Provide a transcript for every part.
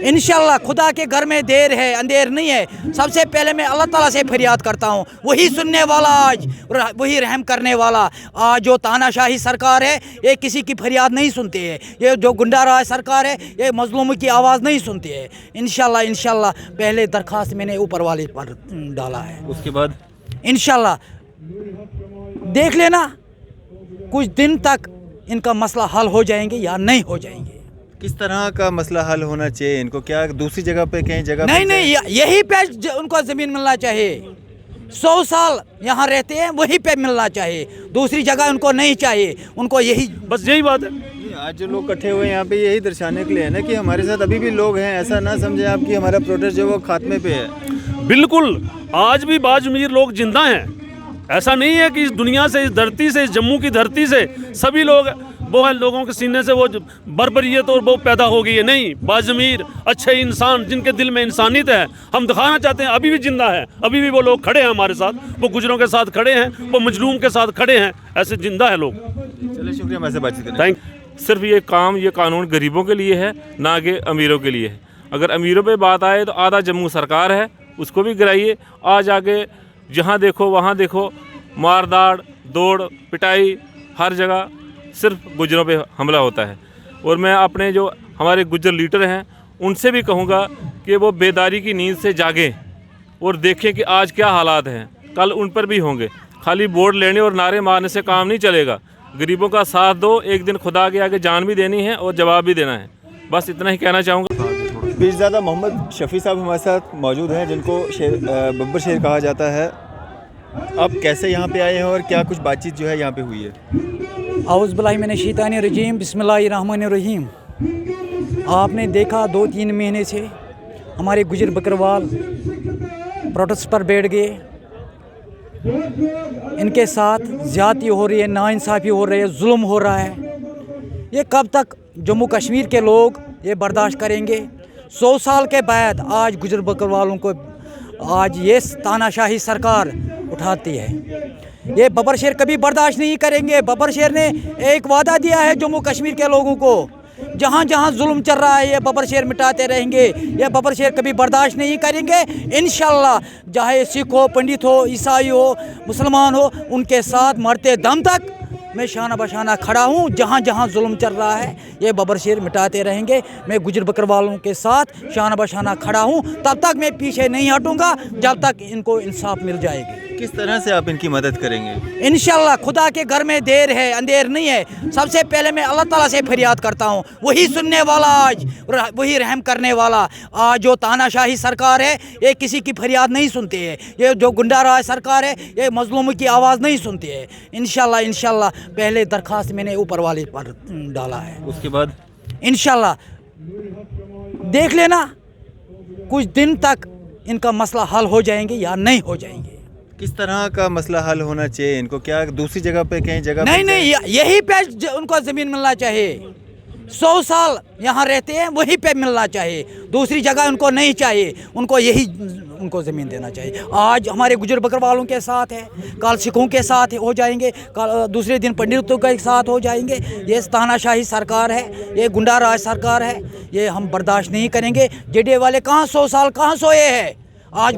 इंशाल्लाह खुदा के घर में देर है अंधेर नहीं है। सबसे पहले मैं अल्लाह ताला से फरियाद करता हूँ, वही सुनने वाला आज, वही रहम करने वाला। आज जो तानाशाही सरकार है ये किसी की फरियाद नहीं सुनती है, ये जो गुंडा राज सरकार है ये मजलूमों की आवाज़ नहीं सुनती है। इंशाल्लाह पहले दरख्वास्त मैंने ऊपर वाले पर डाला है, उसके बाद इंशाल्लाह देख लेना कुछ दिन तक इनका मसला हल हो जाएंगे या नहीं हो जाएंगे। किस तरह का मसला हल होना चाहिए इनको? क्या दूसरी जगह पे कहीं जगह नहीं यही पे उनको ज़मीन मिलना चाहिए। 100 साल यहाँ रहते हैं वहीं पे मिलना चाहिए, दूसरी जगह उनको नहीं चाहिए। उनको यही बस यही बात है। आज जो लोग इकट्ठे हुए हैं यहाँ पे यही दर्शाने के लिए है ना कि हमारे साथ अभी भी लोग हैं। ऐसा ना समझे आप कि हमारा प्रोटेस्ट जो वो खात्मे पे है। बिल्कुल, आज भी बाज़मीर लोग जिंदा हैं। ऐसा नहीं है कि इस दुनिया से, इस धरती से, इस जम्मू की धरती से सभी लोग वो है, लोगों के सीने से वो बर्बरियत और वो पैदा हो गई है। नहीं, बाज़मीर अच्छे इंसान जिनके दिल में इंसानियत है, हम दिखाना चाहते हैं अभी भी जिंदा है। अभी भी वो लोग खड़े हैं हमारे साथ, वो गुजरों के साथ खड़े हैं, वो मजलूम के साथ खड़े हैं, ऐसे जिंदा है लोग। चलिए शुक्रिया, हमारे से बातचीत करें। थैंक। सिर्फ ये कानून गरीबों के लिए है, ना कि अमीरों के लिए है। अगर अमीरों पे बात आए तो आधा जम्मू सरकार है, उसको भी गिराइए। आज आके जहाँ देखो वहाँ देखो मारदाड़, दौड़, पिटाई, हर जगह सिर्फ गुजरों पे हमला होता है। और मैं अपने जो हमारे गुजर लीडर हैं उनसे भी कहूँगा कि वो बेदारी की नींद से जागें और देखें कि आज क्या हालात हैं, कल उन पर भी होंगे। खाली बोर्ड लेने और नारे मारने से काम नहीं चलेगा। गरीबों का साथ दो, एक दिन खुदा के आगे जान भी देनी है और जवाब भी देना है। बस इतना ही कहना चाहूँगा। पीरज़ादा मोहम्मद शफ़ी साहब हमारे साथ मौजूद हैं, जिनको बब्बर शेर कहा जाता है। आप कैसे यहाँ पे आए हैं और क्या कुछ बातचीत जो है यहाँ पे हुई है? औज़ बिल्लाहि मिनश शैतानिर रजीम, बिस्मिल्लाहिर रहमानिर रहीम। आपने देखा 2-3 महीने से हमारे गुजर बकरवाल प्रोटेस्ट पर बैठ गए। इनके साथ ज़्यादती हो रही है, नाइंसाफ़ी हो रही है, जुल्म हो रहा है। ये कब तक जम्मू कश्मीर के लोग ये बर्दाश्त करेंगे? 100 साल के बाद आज गुजर बकरवालों को आज ये तानाशाही सरकार उठाती है। ये बब्बर शेर कभी बर्दाश्त नहीं करेंगे। बब्बर शेर ने एक वादा दिया है जम्मू कश्मीर के लोगों को, जहाँ जहाँ जुल्म चल रहा है ये बब्बर शेर मिटाते रहेंगे। ये बब्बर शेर कभी बर्दाश्त नहीं करेंगे। इंशाल्लाह चाहे सिख हो, पंडित हो, ईसाई हो, मुसलमान हो, उनके साथ मरते दम तक मैं शाना बशाना खड़ा हूँ। जहाँ जहाँ जुल्म चल रहा है ये बब्बर शेर मिटाते रहेंगे। मैं गुजर बकरवालों के साथ शाना बशाना खड़ा हूँ। तब तक मैं पीछे नहीं हटूँगा जब तक इनको इंसाफ मिल जाएगी। किस तरह से आप इनकी मदद करेंगे? इंशाल्लाह खुदा के घर में देर है अंधेर नहीं है। सबसे पहले मैं अल्लाह ताला से फरियाद करता हूँ, वही सुनने वाला आज, वही रहम करने वाला। आज जो तानाशाही सरकार है ये किसी की फरियाद नहीं सुनती है, ये जो गुंडा राज सरकार है ये मजलूमों की आवाज़ नहीं सुनती है। इंशाल्लाह पहले दरख्वास्त मैंने ऊपर वाले पर डाला है, उसके बाद इंशाल्लाह देख लेना कुछ दिन तक इनका मसला हल हो जाएंगे या नहीं हो जाएंगे। किस तरह का मसला हल होना चाहिए इनको? क्या दूसरी जगह पे कहीं जगह नहीं यही पे उनको ज़मीन मिलना चाहिए। 100 साल यहाँ रहते हैं वहीं पे मिलना चाहिए, दूसरी जगह उनको नहीं चाहिए। उनको यही उनको ज़मीन देना चाहिए। आज हमारे गुजर बकरवालों के साथ है, कल सिखों के साथ हो जाएंगे, कल दूसरे दिन पंडितों के साथ हो जाएंगे। ये तानाशाही सरकार है, ये गुंडा राज सरकार है, ये हम बर्दाश्त नहीं करेंगे। जेडीए वाले कहाँ 100 साल कहाँ सोए हैं? आज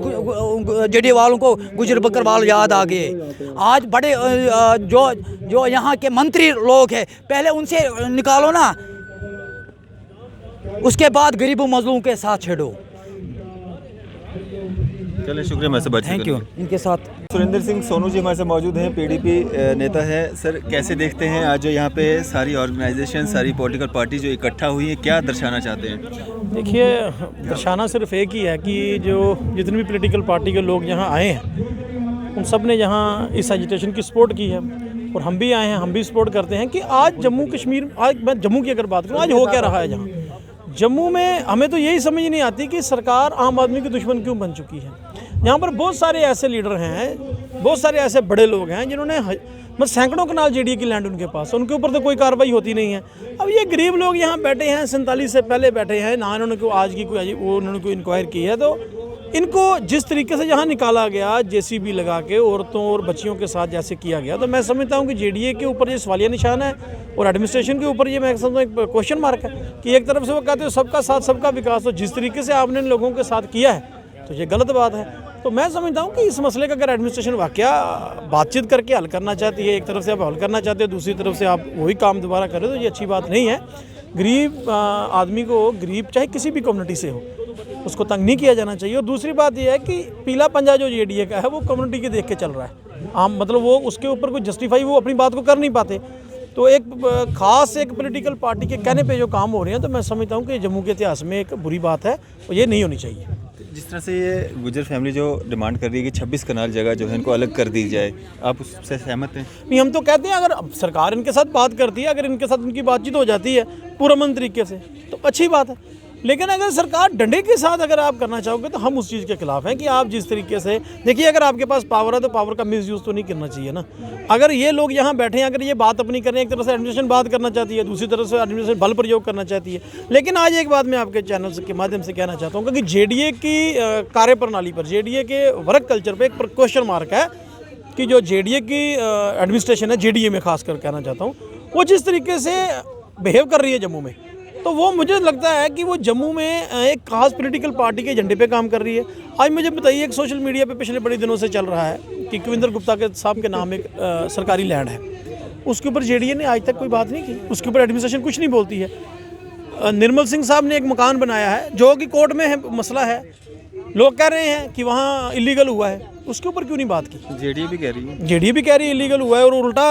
जेडीए वालों को गुजर बकरवाल याद आ गए। आज बड़े जो यहाँ के मंत्री लोग हैं पहले उनसे निकालो ना, उसके बाद गरीबों मजलूम के साथ छेड़ो। चलिए शुक्रिया, मैं से बातचीत थैंक यू। इनके साथ सुरेंद्र सिंह सोनू जी हमारे साथ मौजूद हैं, पीडीपी नेता है। सर कैसे देखते हैं आज जो यहाँ पे सारी ऑर्गेनाइजेशन, सारी पॉलिटिकल पार्टी जो इकट्ठा हुई है, क्या दर्शाना चाहते हैं? देखिए, दर्शाना सिर्फ एक ही है कि जो जितनी भी पॉलिटिकल पार्टी के लोग यहाँ आए हैं उन सब ने यहाँ इस एजिटेशन की सपोर्ट की है और हम भी आए हैं, हम भी सपोर्ट करते हैं कि आज जम्मू कश्मीर, आज मैं जम्मू की अगर बात करूँ, आज हो क्या रहा है यहाँ जम्मू में, हमें तो यही समझ नहीं आती कि सरकार आम आदमी की दुश्मन क्यों बन चुकी है। यहाँ पर बहुत सारे ऐसे लीडर हैं, बहुत सारे ऐसे बड़े लोग हैं जिन्होंने मतलब सैकड़ों कनाल जेडीए की लैंड उनके पास, उनके ऊपर तो कोई कार्रवाई होती नहीं है। अब ये गरीब लोग यहाँ बैठे हैं, 47 से पहले बैठे हैं ना, इन्होंने कोई आज की कोई उन्होंने कोई इंक्वायर की है, तो इनको जिस तरीके से यहाँ निकाला गया जेसीबी लगा के औरतों और बच्चियों के साथ जैसे किया गया, तो मैं समझता हूँ कि जेडीए के ऊपर ये सवालिया निशान है और एडमिनिस्ट्रेशन के ऊपर ये मैं समझता हूँ एक क्वेश्चन मार्क है कि एक तरफ से वो कहते हो सबका साथ सबका विकास, तो जिस तरीके से आपने इन लोगों के साथ किया है तो ये गलत बात है। तो मैं समझता हूँ कि इस मसले का अगर एडमिनिस्ट्रेशन वाकया बातचीत करके हल करना चाहती है, एक तरफ से आप हल करना चाहते हो, दूसरी तरफ से आप वही काम दोबारा करें, तो ये अच्छी बात नहीं है। गरीब आदमी को, गरीब चाहे किसी भी कम्युनिटी से हो, उसको तंग नहीं किया जाना चाहिए। और दूसरी बात यह है कि पीला पंजा जो जेडीए का है वो कम्युनिटी के देख के चल रहा है, आम मतलब वो उसके ऊपर कोई जस्टिफाई वो अपनी बात को कर नहीं पाते। तो एक खास एक पॉलिटिकल पार्टी के कहने पे जो काम हो रहे हैं, तो मैं समझता हूँ कि जम्मू के इतिहास में एक बुरी बात है और ये नहीं होनी चाहिए। जिस तरह से ये गुजर फैमिली जो डिमांड कर रही है कि 26 कनाल जगह जो है इनको अलग कर दी जाए, आप उससे सहमत हैं? नहीं, हम तो कहते हैं अगर सरकार इनके साथ बात करती है, अगर इनके साथ उनकी बातचीत हो जाती है पुरअमन तरीके से तो अच्छी बात है। लेकिन अगर सरकार डंडे के साथ अगर आप करना चाहोगे तो हम उस चीज़ के खिलाफ हैं कि आप जिस तरीके से देखिए, अगर आपके पास पावर है तो पावर का मिसयूज़ तो नहीं करना चाहिए ना। अगर ये लोग यहाँ बैठे हैं, अगर ये बात अपनी करें, एक तरफ से एडमिनिस्ट्रेशन बात करना चाहती है, दूसरी तरफ से एडमिनिस्ट्रेशन बल प्रयोग करना चाहती है। लेकिन आज एक बात मैं आपके चैनल के माध्यम से कहना चाहता हूँ कि जेडीए की कार्यप्रणाली पर, जेडीए के वर्क कल्चर पर एक क्वेश्चन मार्क है कि जो जेडीए की एडमिनिस्ट्रेशन है, जेडीए में खास कर कहना चाहता हूँ, वो जिस तरीके से बिहेव कर रही है जम्मू में, तो वो मुझे लगता है कि वो जम्मू में एक खास पॉलिटिकल पार्टी के एजेंडे पे काम कर रही है। आज मुझे बताइए, एक सोशल मीडिया पे पिछले बड़े दिनों से चल रहा है कि कुविंदर गुप्ता के साहब के नाम एक सरकारी लैंड है, उसके ऊपर जेडीए ने आज तक कोई बात नहीं की, उसके ऊपर एडमिनिस्ट्रेशन कुछ नहीं बोलती है। निर्मल सिंह साहब ने एक मकान बनाया है जो कि कोर्ट में है, मसला है, लोग कह रहे हैं कि वहाँ इलीगल हुआ है, उसके ऊपर क्यों नहीं बात की? जेडीए भी कह रही है, जेडीए भी कह रही है इलीगल हुआ है और उल्टा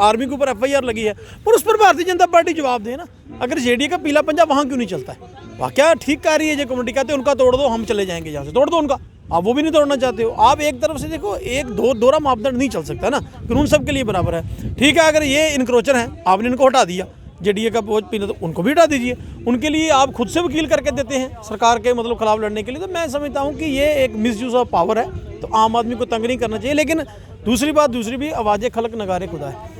आर्मी के ऊपर एफआईआर लगी है, पर उस पर भारतीय जनता पार्टी जवाब दे ना। अगर जेडीए का पीला पंजा वहाँ क्यों नहीं चलता है? वाकया ठीक कह रही है जो कम्युनिटी, कहते हैं उनका तोड़ दो, हम चले जाएंगे यहाँ से, तोड़ दो उनका। आप वो भी नहीं तोड़ना चाहते हो। आप एक तरफ से देखो, एक दोहरा मापदंड नहीं चल सकता ना, कानून सबके लिए बराबर है। ठीक है, अगर ये इनक्रोचर हैं, आपने इनको हटा दिया, जेडीए का बोझ पीना, तो उनको भी हटा दीजिए। उनके लिए आप खुद से वकील करके देते हैं सरकार के मतलब खिलाफ लड़ने के लिए। तो मैं समझता हूँ कि ये एक मिसयूज़ ऑफ पावर है, तो आम आदमी को तंग नहीं करना चाहिए। लेकिन दूसरी बात, दूसरी भी आवाज़ें खलक नगारे खुदा है,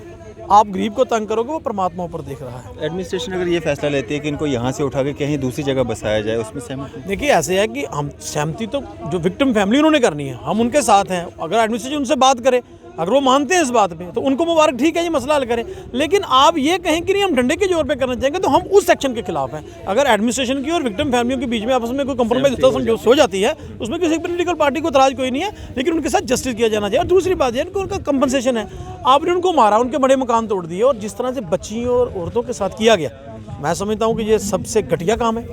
आप गरीब को तंग करोगे वो परमात्मा ऊपर देख रहा है। एडमिनिस्ट्रेशन अगर ये फैसला लेती है कि इनको यहाँ से उठा के कहीं दूसरी जगह बसाया जाए, उसमें सहमत हैं? देखिए, ऐसे है कि हम सहमति तो जो विक्टिम फैमिली उन्होंने करनी है, हम उनके साथ हैं। अगर एडमिनिस्ट्रेशन उनसे बात करे, अगर वो मानते हैं इस बात पे, तो उनको मुबारक, ठीक है, ये मसला हल करें। लेकिन आप ये कहें कि नहीं हम डंडे के जोर पे करना चाहेंगे, तो हम उस सेक्शन के खिलाफ हैं। अगर एडमिनिस्ट्रेशन की और विक्टिम फैमिलियों के बीच में आपस में कोई कंप्रोमाइज हो जाती है, उसमें किसी पॉलिटिकल पार्टी को इतराज कोई नहीं है, लेकिन उनके साथ जस्टिस किया जाना चाहिए। और दूसरी बात है कि उनका कंपनसेशन है, आपने उनको मारा, उनके बड़े मकान तोड़ दिए, और जिस तरह से बच्चियों और औरतों के साथ किया गया, मैं समझता हूँ कि ये सबसे घटिया काम है,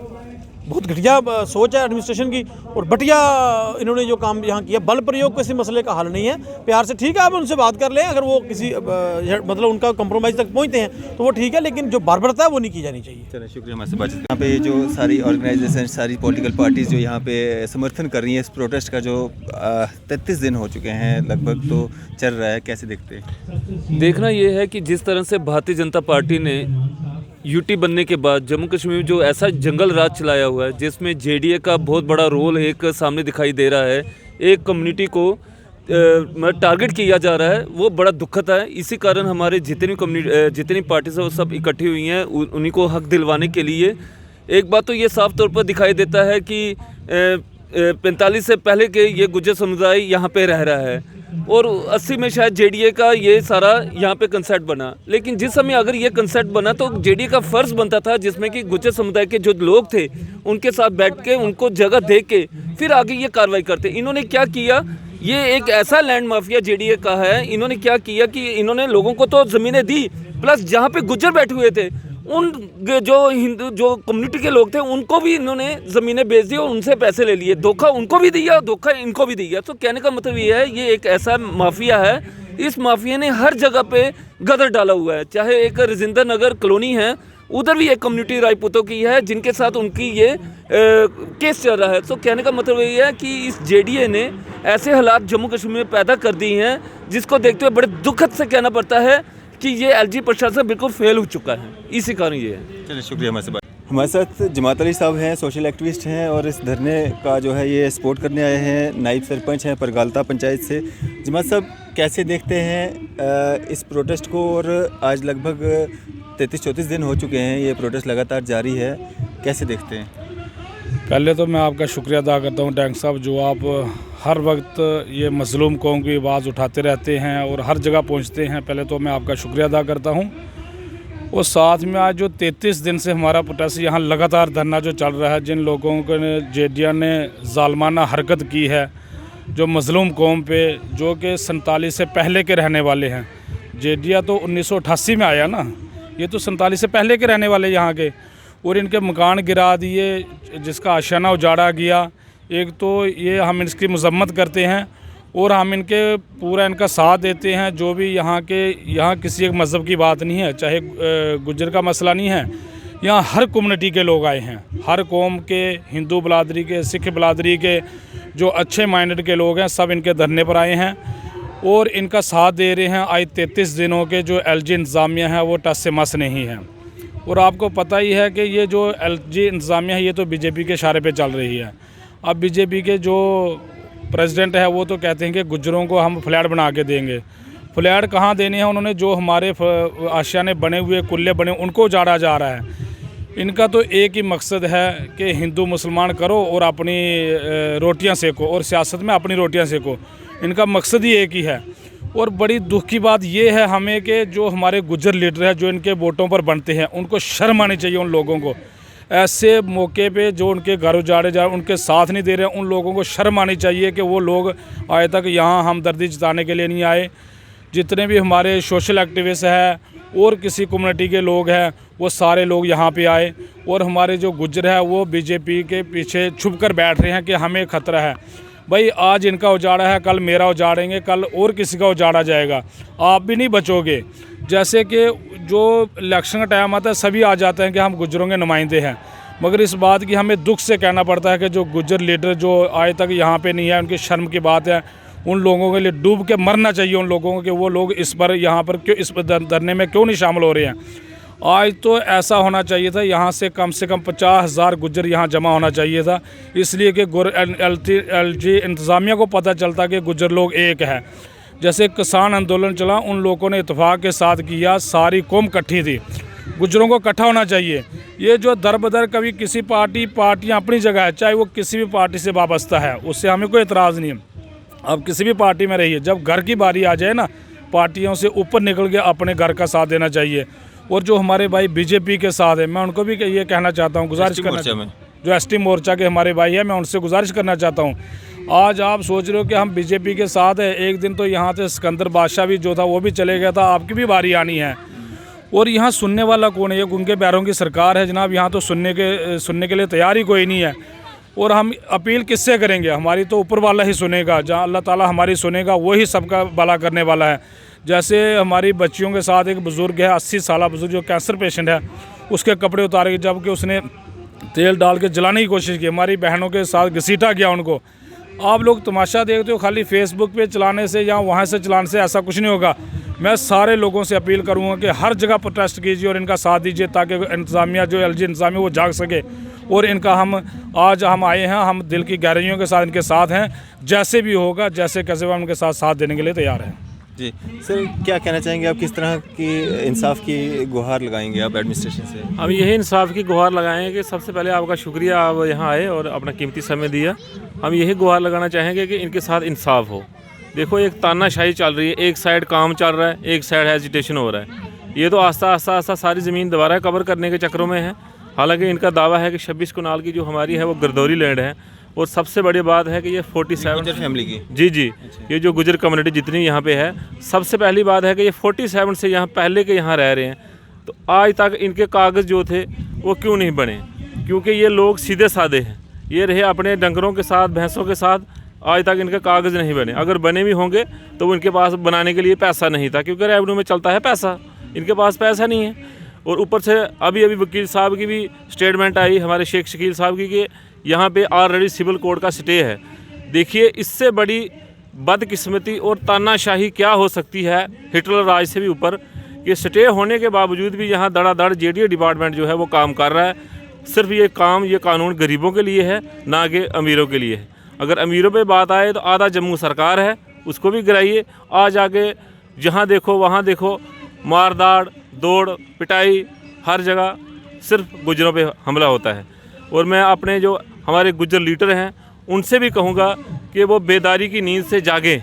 बहुत घटिया सोच है एडमिनिस्ट्रेशन की, और घटिया इन्होंने जो काम यहाँ किया। बल प्रयोग किसी मसले का हल नहीं है, प्यार से ठीक है आप उनसे बात कर लें, अगर वो किसी मतलब उनका कंप्रोमाइज़ तक पहुँचते हैं तो वो ठीक है, लेकिन जो बर्बरता है वो नहीं की जानी चाहिए। चलिए, शुक्रिया हमारे से बातचीत। यहाँ पे जो सारी ऑर्गेनाइजेशन, सारी पॉलिटिकल पार्टीज़ जो यहाँ पे समर्थन कर रही हैं इस प्रोटेस्ट का, जो 33 दिन हो चुके हैं लगभग, तो चल रहा है, कैसे देखते हैं? देखना ये है कि जिस तरह से भारतीय जनता पार्टी ने यूटी बनने के बाद जम्मू कश्मीर में जो ऐसा जंगल राज चलाया हुआ है, जिसमें जेडीए का बहुत बड़ा रोल एक सामने दिखाई दे रहा है, एक कम्युनिटी को टारगेट किया जा रहा है, वो बड़ा दुखद है। इसी कारण हमारे जितनी पार्टी से वो सब इकट्ठी हुई हैं, उन्हीं को हक दिलवाने के लिए। एक बात तो ये साफ तौर पर दिखाई देता है कि 45 से पहले के ये गुज्जर समुदाय यहाँ पे रह रहा है, और 80 में शायद जेडीए का ये सारा यहाँ पे कंसेप्ट बना। लेकिन जिस समय अगर ये कंसेप्ट बना तो जेडीए का फ़र्ज़ बनता था, जिसमें कि गुज्जर समुदाय के जो लोग थे उनके साथ बैठ के उनको जगह दे के फिर आगे ये कार्रवाई करते। इन्होंने क्या किया, ये एक ऐसा लैंड माफिया जेडीए का है। इन्होंने क्या किया कि इन्होंने लोगों को तो ज़मीनें दी, प्लस जहाँ पे गुज्जर बैठे हुए थे उन जो हिंदू जो कम्युनिटी के लोग थे उनको भी इन्होंने ज़मीनें बेच दी और उनसे पैसे ले लिए। धोखा उनको भी दिया, धोखा इनको भी दिया। तो कहने का मतलब ये है, ये एक ऐसा माफिया है, इस माफिया ने हर जगह पे गदर डाला हुआ है। चाहे एक रजिंदर नगर कॉलोनी है, उधर भी एक कम्युनिटी राजपूतों की है जिनके साथ उनकी ये केस चल रहा है। तो कहने का मतलब ये है कि इस जेडीए ने ऐसे हालात जम्मू कश्मीर में पैदा कर दिए हैं, जिसको देखते हुए बड़े दुखद से कहना पड़ता है कि ये एलजी प्रशासन बिल्कुल फेल हो चुका है। इसी कारण ये है। चलिए, शुक्रिया हमारे से बात। हमारे साथ जमात अली साहब हैं, सोशल एक्टिविस्ट हैं, और इस धरने का जो है ये सपोर्ट करने आए हैं। नायब सरपंच हैं परगालता पंचायत से। जमात साहब, कैसे देखते हैं इस प्रोटेस्ट को? और आज लगभग 33-34 दिन हो चुके हैं, ये प्रोटेस्ट लगातार जारी है, कैसे देखते हैं? पहले तो मैं आपका शुक्रिया अदा करता हूँ टैंक साहब, जो आप हर वक्त ये मज़लूम कौम की आवाज़ उठाते रहते हैं और हर जगह पहुँचते हैं। पहले तो मैं आपका शुक्रिया अदा करता हूँ। और साथ में आज जो 33 दिन से हमारा प्रोटेस्ट यहाँ लगातार धरना जो चल रहा है, जिन लोगों को जेडीए ने ज़ालमाना हरकत की है जो मज़लूम कौम पे, जो कि 47 से पहले के रहने वाले हैं। जेडीए तो 1988 में आया ना, ये तो 47 से पहले के रहने वाले यहाँ के, और इनके मकान गिरा दिए, जिसका आशियाना उजाड़ा गया। एक तो ये हम इसकी मजम्मत करते हैं और हम इनके पूरा इनका साथ देते हैं। जो भी यहाँ किसी एक मज़हब की बात नहीं है, चाहे गुज्जर का मसला नहीं है, यहाँ हर कम्युनिटी के लोग आए हैं, हर कौम के, हिंदू बलादरी के, सिख बलादरी के, जो अच्छे माइंडेड के लोग हैं, सब इनके धरने पर आए हैं और इनका साथ दे रहे हैं। आज 33 दिनों के जो एलजी इंतज़ामिया है वो टस से मस नहीं है। और आपको पता ही है कि ये जो एलजी इंतज़ामिया है ये तो बीजेपी के इशारे पे चल रही है। अब बीजेपी के जो प्रेसिडेंट है वो तो कहते हैं कि गुज्जरों को हम फ्लैट बना के देंगे। फ्लैट कहाँ देने हैं उन्होंने? जो हमारे आशियाने बने हुए, कुल्ले बने, उनको उजाड़ा जा रहा है। इनका तो एक ही मकसद है कि हिंदू मुसलमान करो और अपनी रोटियां सेको, और सियासत में अपनी रोटियां सेको। इनका मकसद ही एक ही है। और बड़ी दुख की बात ये है हमें कि जो हमारे गुज्जर लीडर हैं, जो इनके वोटों पर बनते हैं, उनको शर्म आनी चाहिए। उन लोगों को ऐसे मौके पे जो उनके घर उजाड़े जा रहे, उनके साथ नहीं दे रहे, उन लोगों को शर्म आनी चाहिए कि वो लोग आए तक यहाँ हमदर्दी जताने के लिए नहीं आए। जितने भी हमारे सोशल एक्टिविस्ट हैं और किसी कम्युनिटी के लोग हैं, वो सारे लोग यहाँ पे आए। और हमारे जो गुज्जर है वो बीजेपी के पीछे छुप कर बैठ रहे हैं कि हमें खतरा है। भाई आज इनका उजाड़ा है, कल मेरा उजाड़ेंगे, कल और किसी का उजाड़ा जाएगा, आप भी नहीं बचोगे। जैसे कि जो इलेक्शन का टाइम आता है सभी आ जाते हैं कि हम गुज्जरों के नुमाइंदे हैं, मगर इस बात की हमें दुख से कहना पड़ता है कि जो गुज्जर लीडर जो आज तक यहाँ पे नहीं है, उनकी शर्म की बात है। उन लोगों के लिए डूब के मरना चाहिए उन लोगों को कि वो लोग इस पर यहाँ पर क्यों, इस धरने में क्यों नहीं शामिल हो रहे हैं। आज तो ऐसा होना चाहिए था, यहाँ से कम 50,000 गुज्जर यहाँ जमा होना चाहिए था, इसलिए कि एलजी इंतज़ामिया को पता चलता कि गुज्जर लोग एक है। जैसे किसान आंदोलन चला, उन लोगों ने इत्तेफाक के साथ किया, सारी कौम इकट्ठी थी, गुज्जरों को इकट्ठा होना चाहिए। ये जो दर बदर कभी किसी पार्टियाँ अपनी जगह है, चाहे वो किसी भी पार्टी से वाबस्ता है, उससे हमें कोई एतराज़ नहीं है। अब किसी भी पार्टी में रहिए, जब घर की बारी आ जाए ना, पार्टियों से ऊपर निकल के अपने घर का साथ देना चाहिए। और जो हमारे भाई बीजेपी के साथ है, मैं उनको भी ये कहना चाहता हूँ, गुजारिश करना, जो एसटी मोर्चा के हमारे भाई हैं, मैं उनसे गुजारिश करना चाहता हूँ। आज आप सोच रहे हो कि हम बीजेपी के साथ है, एक दिन तो यहाँ से सिकंदर बादशाह भी जो था वो भी चले गया था, आपकी भी बारी आनी है। और यहाँ सुनने वाला कौन है? ये उनके पैरों की सरकार है जनाब, यहाँ तो सुनने के लिए तैयार ही कोई नहीं है। और हम अपील किससे करेंगे? हमारी तो ऊपर वाला ही सुनेगा, जहाँ अल्लाह ताला हमारी सुनेगा वही सबका भला करने वाला है। जैसे हमारी बच्चियों के साथ एक बुज़ुर्ग है, 80 साल बुज़ुर्ग, जो कैंसर पेशेंट है, उसके कपड़े उतारे जबकि उसने तेल डाल के जलाने की कोशिश की। हमारी बहनों के साथ घसीटा गया उनको। आप लोग तमाशा देखते हो खाली फेसबुक पे चलाने से या वहाँ से चलाने से, ऐसा कुछ नहीं होगा। मैं सारे लोगों से अपील करूँगा कि हर जगह प्रोटेस्ट कीजिए और इनका साथ दीजिए, ताकि इंतज़ामिया जो एलजी इंतज़ामिया वो जाग सके। और इनका आज हम आए हैं, हम दिल की गहराइयों के साथ इनके साथ हैं, जैसे भी होगा, जैसे कैसे हम उनके साथ देने के लिए तैयार हैं। जी सर, क्या कहना चाहेंगे आप? किस तरह की इंसाफ की गुहार लगाएंगे आप एडमिनिस्ट्रेशन से? हम यही इंसाफ की गुहार लगाएंगे कि सबसे पहले आपका शुक्रिया, आप यहाँ आए और अपना कीमती समय दिया। हम यही गुहार लगाना चाहेंगे कि इनके साथ इंसाफ हो। देखो, एक तानाशाही चल रही है, एक साइड काम चल रहा है, एक साइड एजिटेशन हो रहा है। ये तो आस्ता आस्ता सारी ज़मीन दोबारा कवर करने के चक्रों में है। हालांकि इनका दावा है कि 26 कनाल की जो हमारी है वो गिरदौरी लैंड है। और सबसे बड़ी बात है कि ये 47 फैमिली की, जी, ये जो गुजर कम्युनिटी जितनी यहाँ पे है, सबसे पहली बात है कि ये 47 से यहाँ पहले के यहाँ रह रहे हैं। तो आज तक इनके कागज़ जो थे वो क्यों नहीं बने? क्योंकि ये लोग सीधे साधे हैं, ये रहे अपने डंगरों के साथ, भैंसों के साथ। आज तक इनके कागज़ नहीं बने। अगर बने भी होंगे तो वो इनके पास बनाने के लिए पैसा नहीं था, क्योंकि रेवेन्यू में चलता है पैसा, इनके पास पैसा नहीं है। और ऊपर से अभी वकील साहब की भी स्टेटमेंट आई, हमारे शेख शकील साहब की, कि यहाँ पे ऑलरेडी सिविल कोर्ट का स्टे है। देखिए, इससे बड़ी बदकिस्मती और तानाशाही क्या हो सकती है हिटलर राज से भी ऊपर, कि स्टे होने के बावजूद भी यहाँ धड़ाधड़ जेडीए डिपार्टमेंट जो है वो काम कर रहा है। सिर्फ ये कानून गरीबों के लिए है, ना कि अमीरों के लिए है। अगर अमीरों पे बात आए तो आधा जम्मू सरकार है, उसको भी गिराइए। आज आके जहाँ देखो वहाँ देखो मारदाड़, दौड़, पिटाई, हर जगह सिर्फ गुजरों पे हमला होता है। और मैं अपने जो हमारे गुज्जर लीडर हैं उनसे भी कहूँगा कि वो बेदारी की नींद से जागें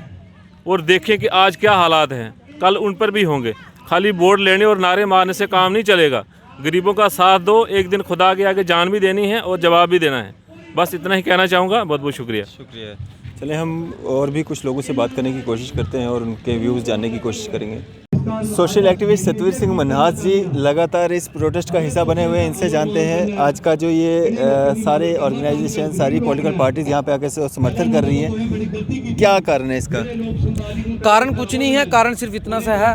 और देखें कि आज क्या हालात हैं, कल उन पर भी होंगे। खाली बोर्ड लेने और नारे मारने से काम नहीं चलेगा। गरीबों का साथ दो, एक दिन खुदा के आगे जान भी देनी है और जवाब भी देना है। बस इतना ही कहना चाहूँगा। बहुत बहुत शुक्रिया। शुक्रिया। चलिए हम और भी कुछ लोगों से बात करने की कोशिश करते हैं और उनके व्यूज़ जानने की कोशिश करेंगे। सोशल एक्टिविस्ट सतवीर सिंह मन्हास जी लगातार इस प्रोटेस्ट का हिस्सा बने हुए हैं। इनसे जानते हैं आज का जो ये सारे ऑर्गेनाइजेशन, सारी पॉलिटिकल पार्टीज यहाँ पे आके समर्थन कर रही हैं, क्या कारण है इसका? कारण कुछ नहीं है, कारण सिर्फ इतना सा है,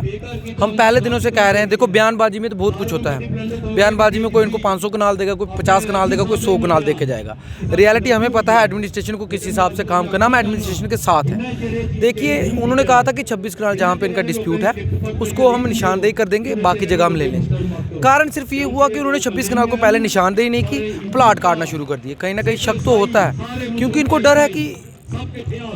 हम पहले दिनों से कह रहे हैं। देखो, बयानबाजी में तो बहुत कुछ होता है। बयानबाजी में कोई इनको 500 कनाल देगा, कोई 50 कनाल देगा, कोई 100 कनाल दे के जाएगा। रियलिटी हमें पता है एडमिनिस्ट्रेशन को किस हिसाब से काम करना, हम एडमिनिस्ट्रेशन के साथ हैं। देखिए, उन्होंने कहा था कि 26 कनाल जहाँ पे इनका डिस्प्यूट है उसको हम निशानदेही कर देंगे, बाकी जगह हम ले लेंगे। कारण सिर्फ ये हुआ कि उन्होंने 26 कनाल को पहले निशानदेही नहीं की, प्लाट काटना शुरू कर दिए। कहीं ना कहीं शक तो होता है, क्योंकि इनको डर है कि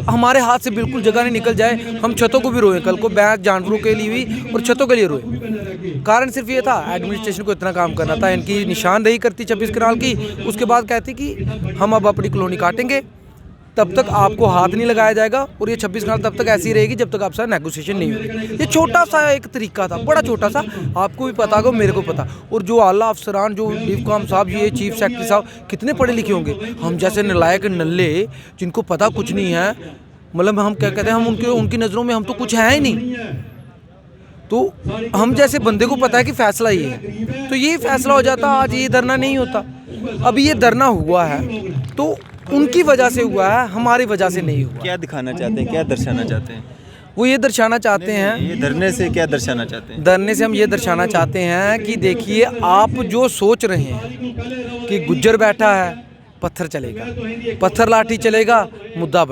हमारे हाथ से बिल्कुल जगह नहीं निकल जाए, हम छतों को भी रोएं, कल को बैग जानवरों के लिए भी और छतों के लिए रोएं। कारण सिर्फ ये था, एडमिनिस्ट्रेशन को इतना काम करना था। इनकी निशानदेही करती 26 कनाल की, उसके बाद कहती कि हम अब अपनी कॉलोनी काटेंगे, तब तक आपको हाथ नहीं लगाया जाएगा और ये 26 कनाल तब तक ऐसी रहेगी जब तक आपसे नेगोशिएशन नहीं होगी। ये छोटा सा एक तरीका था, बड़ा छोटा सा, आपको भी पता होगा, मेरे को पता। और जो आला अफसरान, जो डिवकॉम साहब, ये चीफ सेक्रेटरी साहब कितने पढ़े लिखे होंगे। हम जैसे नलायक नल्ले जिनको पता कुछ नहीं है, मतलब हम क्या कहते हैं, हम उनकी नज़रों में हम तो कुछ है ही नहीं। तो हम जैसे बंदे को पता है कि फ़ैसला ये है, तो ये फैसला हो जाता, आज ये धरना नहीं होता। अभी ये धरना हुआ है तो उनकी वजह से हुआ है, हमारी वजह से नहीं हुआ। क्या दिखाना चाहते हैं, क्या दर्शाना चाहते हैं? वो ये दर्शाना चाहते हैं, ये धरने से क्या दर्शाना चाहते हैं? धरने से हम ये दर्शाना चाहते हैं कि देखिए, आप जो सोच रहे हैं कि गुज्जर बैठा है, पत्थर चलेगा, पत्थर लाठी चलेगा, मुद्दा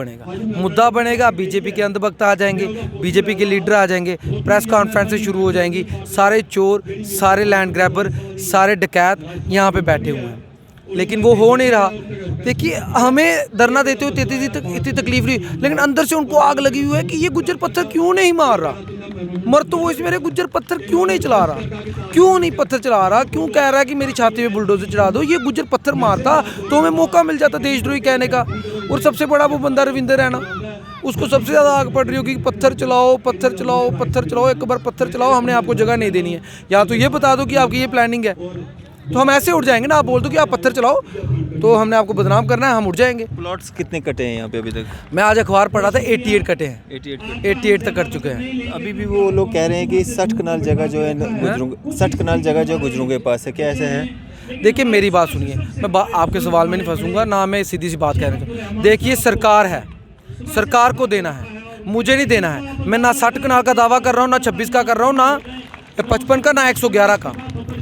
बनेगा, बीजेपी के अंधभक्त आ जाएंगे, बीजेपी के लीडर आ जाएंगे, प्रेस कॉन्फ्रेंसें शुरू हो जाएंगी, सारे चोर, सारे लैंड ग्रैबर, सारे डकैत यहाँ पे बैठे हुए हैं। लेकिन वो हो नहीं रहा। देखिए, हमें धरना देते हुए इतनी तकलीफ रही, लेकिन अंदर से उनको आग लगी हुई है कि ये गुज्जर पत्थर क्यों नहीं मार रहा। मर तो वो इस मेरे गुज्जर पत्थर क्यों नहीं चला रहा, क्यों नहीं पत्थर चला रहा, क्यों कह रहा है कि मेरी छाती में बुलडोजर चढ़ा दो। ये गुज्जर पत्थर मारता तो हमें मौका मिल जाता देशद्रोही कहने का। और सबसे बड़ा वो बंदा रविंदर रैना, उसको सबसे ज़्यादा आग पड़ रही होगी कि पत्थर चलाओ, पत्थर चलाओ, पत्थर चलाओ, एक बार पत्थर चलाओ, हमने आपको जगह नहीं देनी है। या तो ये बता दो कि आपकी ये प्लानिंग है, तो हम ऐसे उठ जाएंगे ना। आप बोल दो कि आप पत्थर चलाओ, तो हमने आपको बदनाम करना है, हम उठ जाएंगे। प्लॉट्स कितने कटे हैं यहाँ पे अभी तक? मैं आज अखबार पढ़ा था, 88 कटे हैं। 88 तक कट चुके हैं। अभी भी वो लोग कह रहे हैं कि 60 कनाल जगह जो है गुजरों, 60 कनाल जगह जो गुजरों के पास है, क्या ऐसा है? देखिए, मेरी बात सुनिए, मैं आपके सवाल में नहीं फंसूंगा ना, मैं सीधी सी बात कह रहा हूँ। देखिए, सरकार है, सरकार को देना है, मुझे नहीं देना है। मैं ना 60 कनाल का दावा कर रहा हूँ, ना 26 का कर रहा हूँ, ना 55 का, ना 111 का।